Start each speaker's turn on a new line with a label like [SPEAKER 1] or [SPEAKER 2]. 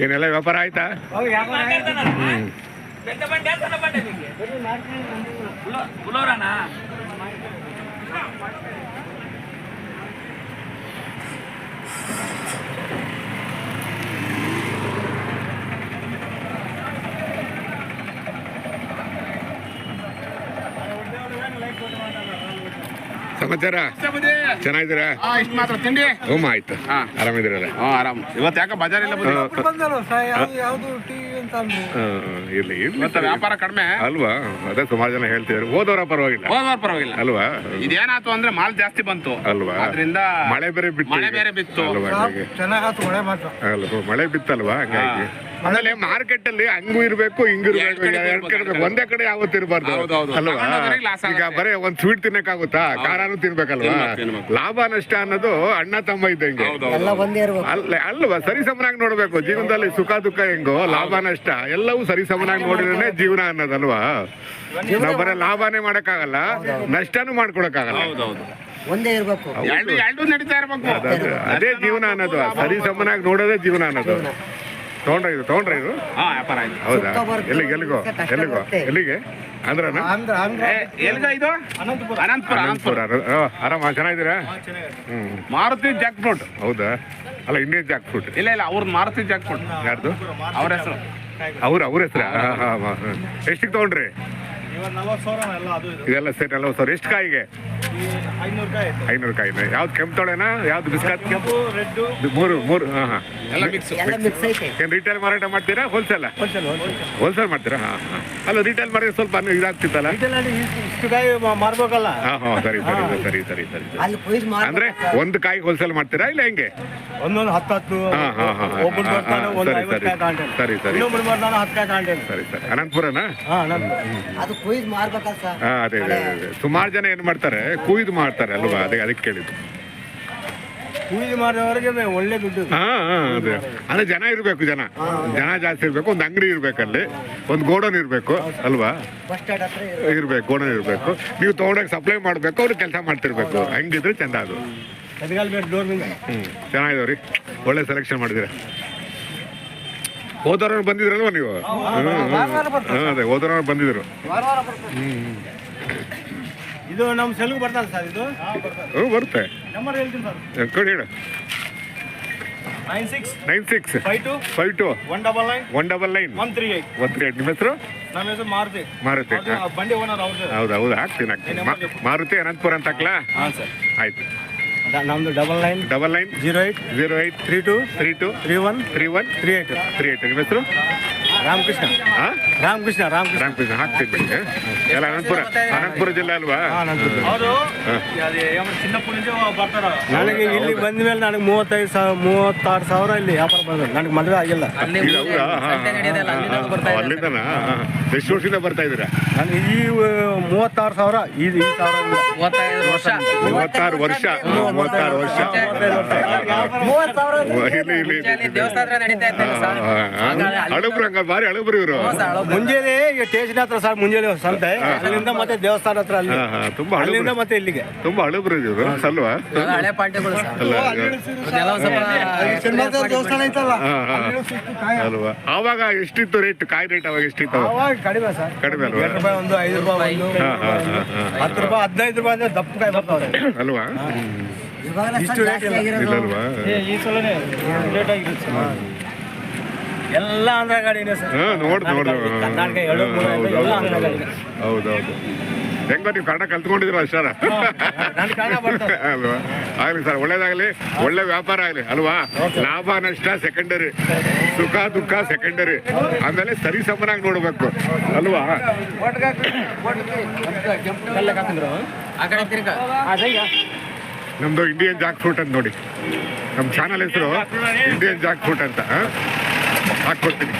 [SPEAKER 1] ಏನೆಲ್ಲ ವ್ಯಾಪಾರ ಆಯ್ತಾ? ಸಮಾಚಾರ ಚೆನ್ನಾಗಿದ್ದೀರಾ?
[SPEAKER 2] ಇಷ್ಟು ಮಾತ್ರ ತಿಂಡಿ
[SPEAKER 1] ಹ್ಮ್ ಆಯ್ತು. ಆರಾಮಿದ್ದೀರಲ್ಲ?
[SPEAKER 2] ಆರಾಮ್. ಇವತ್ತು ಯಾಕೆ ಬಜಾರ್ ಇಲ್ಲ
[SPEAKER 1] ಇರ್ಲಿ ಇರ್ಲಿ,
[SPEAKER 2] ವ್ಯಾಪಾರ ಕಡಿಮೆ
[SPEAKER 1] ಅಲ್ವಾ? ಅದೇ ಸುಮಾರು ಜನ ಹೇಳ್ತಿದ್ರು ಹೋದವರ ಪರವಾಗಿಲ್ಲ ಅಲ್ವಾ?
[SPEAKER 2] ಇದೇನಾಯ್ತು ಅಂದ್ರೆ ಮಾಲ್ ಜಾಸ್ತಿ ಬಂತು
[SPEAKER 1] ಅಲ್ವಾ?
[SPEAKER 2] ಅದರಿಂದ
[SPEAKER 1] ಮಳೆ ಬೇರೆ ಬಿತ್ತು ಅಲ್ವಾ? ಅಲ್ವಾ ಮಳೆ ಬಿತ್ತಲ್ವಾ? ಹಂಗಾಗಿ ಆಮೇಲೆ ಮಾರ್ಕೆಟ್ ಅಲ್ಲಿ ಹಂಗೂ ಇರ್ಬೇಕು ಹಿಂಗೂ ಇರ್ಬೇಕು, ಎರಡ್ ಕಡೆ ಒಂದೇ ಕಡೆ ಯಾವತ್ತು ಇರ್ಬಾರ್ದು ಅಲ್ವಾ? ಈಗ ಬರೀ ಒಂದ್ ಸ್ವೀಟ್ ತಿನ್ನಕ್ಕಾಗುತ್ತಾ? ಖಾರಾನು ತಿನ್ಬೇಕಲ್ವಾ? ಲಾಭ ನಷ್ಟ ಅನ್ನೋದು ಅಣ್ಣ ತಮ್ಮ ಇದ್ದಂಗೆ ಅಲ್ವಾ? ಸರಿ ಸಮನಾಗಿ ನೋಡ್ಬೇಕು ಜೀವನದಲ್ಲಿ. ಸುಖ ದುಃಖ ಹೆಂಗೋ ಲಾಭ ನಷ್ಟ ಎಲ್ಲವೂ ಸರಿ ಸಮನಾಗಿ ನೋಡಿದ್ರೆ ಜೀವನ ಅನ್ನೋದಲ್ವಾ? ನಾವ್ ಬರೀ ಲಾಭನೇ ಮಾಡಕ್ಕಾಗಲ್ಲ, ನಷ್ಟನೂ ಮಾಡ್ಕೊಳಕ್ಕಾಗಲ್ಲ.
[SPEAKER 3] ಒಂದೇ ಇರ್ಬೇಕು,
[SPEAKER 2] ಎರಡು ನಡೀತಾ ಇರ್ಬೇಕು.
[SPEAKER 1] ಅದೇ ಜೀವನ ಅನ್ನೋದು. ಸರಿ ಸಮನಾಗಿ ನೋಡೋದೇ ಜೀವನ ಅನ್ನೋದು. ತಗೊಂಡ್ರ ಇದು
[SPEAKER 2] ವ್ಯಾಪಾರ ಆಯ್ತು.
[SPEAKER 1] ಹೌದಾ? ಎಲ್ಲಿಗೋ ಎಲ್ಲಿಗೆ? ಆಂಧ್ರನಾ?
[SPEAKER 2] ಇದು
[SPEAKER 1] ಅನಂತಪುರ. ಆರಾಮ, ಚೆನ್ನಾಗಿದ್ದೀರಾ?
[SPEAKER 2] Maruti Jack fruit.
[SPEAKER 1] ಹೌದಾ? ಅಲ್ಲ, ಇಂಡಿಯನ್ ಜಾಕ್ ಫ್ರೂಟ್.
[SPEAKER 2] ಇಲ್ಲ ಅವ್ರದ್ದು ಮಾರುತಿ ಜಾಕ್ ಫ್ರೂಟ್.
[SPEAKER 1] ಯಾರ್ದು?
[SPEAKER 2] ಅವ್ರ ಹೆಸರು.
[SPEAKER 1] ಅವ್ರ ಹೆಸರ? ಎಷ್ಟಿಗೆ ತಗೊಂಡ್ರಿ ಇದೆಲ್ಲ ಸೆಟ್? 40,000. ಎಷ್ಟು ಕಾಯಿಗೆ? 500 ಕಾಯಿನ. ಯಾವ್ದು ಕೆಂಪು ತೊಳೆನಾ? ಯಾವ್ದು ಬಿಸ್ಕತ್? ಮೂರು
[SPEAKER 2] ಎಲ್ಲ ಮಿಕ್ಸ್.
[SPEAKER 1] ಏನ್ ರಿಟೇಲ್ ಮಾರಾಟ ಮಾಡ್ತೀರಾ? ಹೋಲ್ಸೇಲ್ ಮಾಡ್ತೀರಾ? ಅಲ್ಲ, ರಿಟೇಲ್ ಮಾಡಿದ್ರೆ ಸ್ವಲ್ಪ ಇದಾಗ್ತಿತ್ತಲ್ಲ?
[SPEAKER 3] ಮಾರ್ಬೇಕಲ್ಲ.
[SPEAKER 1] ಸರಿ. ಅಂದ್ರೆ ಒಂದು ಕಾಯಿ ಹೋಲ್ಸೇಲ್ ಮಾಡ್ತೀರಾ ಇಲ್ಲ ಹೆಂಗೆ?
[SPEAKER 3] ಒಂದೊಂದು 10
[SPEAKER 1] ಸರಿ. ಅನಂತಪುರನಾ? ಅದೇ ಸುಮಾರು ಜನ ಏನ್ ಮಾಡ್ತಾರೆ, ಕುಯ್ದು ಮಾಡ್ತಾರೆ ಅಲ್ವಾ? ಅದಕ್ಕೆ ಕೇಳಿದ್ದು.
[SPEAKER 3] ಕೂಲಿ ಮಾಡಿದವರಿಗೆ ಒಳ್ಳೆ ದುಡ್ಡು.
[SPEAKER 1] ಅದೇ ಅಂದ್ರೆ ಜನ ಇರ್ಬೇಕು, ಜನ ಜಾಸ್ತಿ ಇರ್ಬೇಕು. ಒಂದು ಅಂಗಡಿ ಇರ್ಬೇಕಲ್ಲಿ, ಒಂದು ಗೋಡನ್ ಇರ್ಬೇಕು ಅಲ್ವಾ? ಇರ್ಬೇಕು, ಗೋಡನ್ ಇರ್ಬೇಕು. ನೀವು ತಗೊಂಡಾಗ ಸಪ್ಲೈ ಮಾಡ್ಬೇಕು, ಅವ್ರಿಗೆ ಕೆಲಸ ಮಾಡ್ತಿರ್ಬೇಕು. ಹಂಗಿದ್ರೆ ಚಂದ ಅದು. ಚೆನ್ನಾಗಿದವ್ರಿ, ಒಳ್ಳೆ ಸೆಲೆಕ್ಷನ್ ಮಾಡಿದಿರ. ಹೋದವ್ರು ಬಂದಿದ್ರಲ್ವ ನೀವು? ಅದೇ ಹೋದವ್ರು ಬಂದಿದ್ರು.
[SPEAKER 3] ಇದು ನಮ್ಮ ಸೆಲ್ಗೆ ಬರ್ತದೆ ಸರ್. ಇದು
[SPEAKER 1] ಬರುತ್ತೆ.
[SPEAKER 3] ನಂಬರ್ ಹೇಳ್ತೀನಿ ಸರ್.
[SPEAKER 1] ಕೊಡಿ ಹೇಳು.
[SPEAKER 3] 96 52 199 138.
[SPEAKER 1] ನಿಮ್ಮ ಹೆಸರು?
[SPEAKER 3] ನಮ್ಮ ಹೆಸರು ಮಾರುತಿ. ಬಂಡಿ ಓನರ್ ಅವ್ರದ್ದು.
[SPEAKER 1] ಹೌದಾ? ಹಾಕ್ತೀನಿ. ಮಾರುತಿ ಅನಂತಪುರ ಅಂತ ಹಾಕ್ಲಾ?
[SPEAKER 3] ಹಾಂ ಸರ್,
[SPEAKER 1] ಆಯ್ತು.
[SPEAKER 3] ನಮ್ದು 99 08 32 31 38. ನಿಮ್ಮ ಹೆಸರು? ರಾಮಕೃಷ್ಣ.
[SPEAKER 1] ಹಾಕ್ತೀನಿ. ಎಲ್ಲ ಅನಂತಪುರ ಜಿಲ್ಲೆ ಅಲ್ವಾ?
[SPEAKER 3] ನನಗೆ ಇಲ್ಲಿ ಬಂದ ಮೇಲೆ ನನಗೆ 36 ಸಾವಿರ ಇಲ್ಲಿ ವ್ಯಾಪಾರ ಬಂದ. ನನಗೆ ಮದುವೆ ಆಗಿಲ್ಲ.
[SPEAKER 1] ಅಲ್ಲಿಂದನಾ? ಎಷ್ಟು ವರ್ಷದಿಂದ ಬರ್ತಾ ಇದ್ದೀರಾ?
[SPEAKER 3] ನನಗೆ ಈ 36 ಸಾವಿರ. ಈ
[SPEAKER 1] 36 ವರ್ಷ. ಹಳಬ್ರು, ಹಂಗ ಭಾರಿ ಹಳಬ್ರು ಇವರು.
[SPEAKER 3] ಮುಂಜಾನೆ ಸ್ಟೇಷನ್ ಹತ್ರ ಸರ್, ಮುಂಜಾನೆ ಸಂತೆ, ಅಲ್ಲಿಂದ ಮತ್ತೆ ದೇವಸ್ಥಾನ ಹತ್ರ, ಅಲ್ಲಿ
[SPEAKER 1] ತುಂಬಾ
[SPEAKER 3] ಅಲ್ಲಿಂದ ಮತ್ತೆ ಇಲ್ಲಿಗೆ.
[SPEAKER 1] ತುಂಬಾ ಹಳಬ್ರು ಇವರು ಅಲ್ವಾ?
[SPEAKER 3] ದೇವಸ್ಥಾನ ಐತಲ್ಲ
[SPEAKER 1] ಅಲ್ವಾ? ಆವಾಗ ಎಷ್ಟಿತ್ತು ರೇಟ್? ಕಾಯಿ ರೇಟ್ ಅವಾಗ ಎಷ್ಟಿತ್ತು?
[SPEAKER 3] ಕಡಿಮೆ ಸರ್,
[SPEAKER 1] ಕಡಿಮೆ ಅಲ್ವಾ?
[SPEAKER 3] 2 ರೂಪಾಯಿ, 5 ರೂಪಾಯಿ, 10 ರೂಪಾಯಿ, 15 ರೂಪಾಯಿ ಅಂದ್ರೆ ದಪ್ಪ ಕಾಯಿ ಬರ್ತಾವೆ
[SPEAKER 1] ಅಲ್ವಾ?
[SPEAKER 3] ಇಷ್ಟು ರೇಟ್
[SPEAKER 1] ಇಲ್ಲಲ್ವಾ?
[SPEAKER 3] ಈ ಸಲನೇ ಲೇಟ್ ಆಗಿರುತ್ತೆ. ಎಲ್ಲ ಆಂಧ್ರ ಗಾಡಿನೇ ಸರ್.
[SPEAKER 1] ನೋಡ್ದು
[SPEAKER 3] ಕರ್ನಾಟಕ ಎಲ್ಲ ಆಂಧ್ರ ಗಾಡಿನೇ.
[SPEAKER 1] ಹೌದೌದು. ಹೆಂಗೋ ನೀವು ಕನ್ನಡ ಕಲ್ತ್ಕೊಂಡಿದ್ರ ಅಷ್ಟಾರ ಅಲ್ವಾ? ಆಗ್ಲಿ ಸರ್, ಒಳ್ಳೇದಾಗಲಿ, ಒಳ್ಳೆ ವ್ಯಾಪಾರ ಆಗಲಿ ಅಲ್ವಾ? ಲಾಭ ನಷ್ಟ ಸೆಕೆಂಡರಿ, ಸುಖ ದುಃಖ ಸೆಕೆಂಡರಿ. ಆಮೇಲೆ ಸರಿ ಸಮನಾಗಿ ನೋಡ್ಬೇಕು ಅಲ್ವಾ? ನಮ್ದು ಇಂಡಿಯನ್ ಜಾಕ್ ಫ್ರೂಟ್ ಅಂತ ನೋಡಿ, ನಮ್ಮ ಚಾನಲ್ ಹೆಸರು ಇಂಡಿಯನ್ ಜಾಕ್ ಫ್ರೂಟ್ ಅಂತ. ಹಾಕ್ಕೊಡ್ತೀನಿ.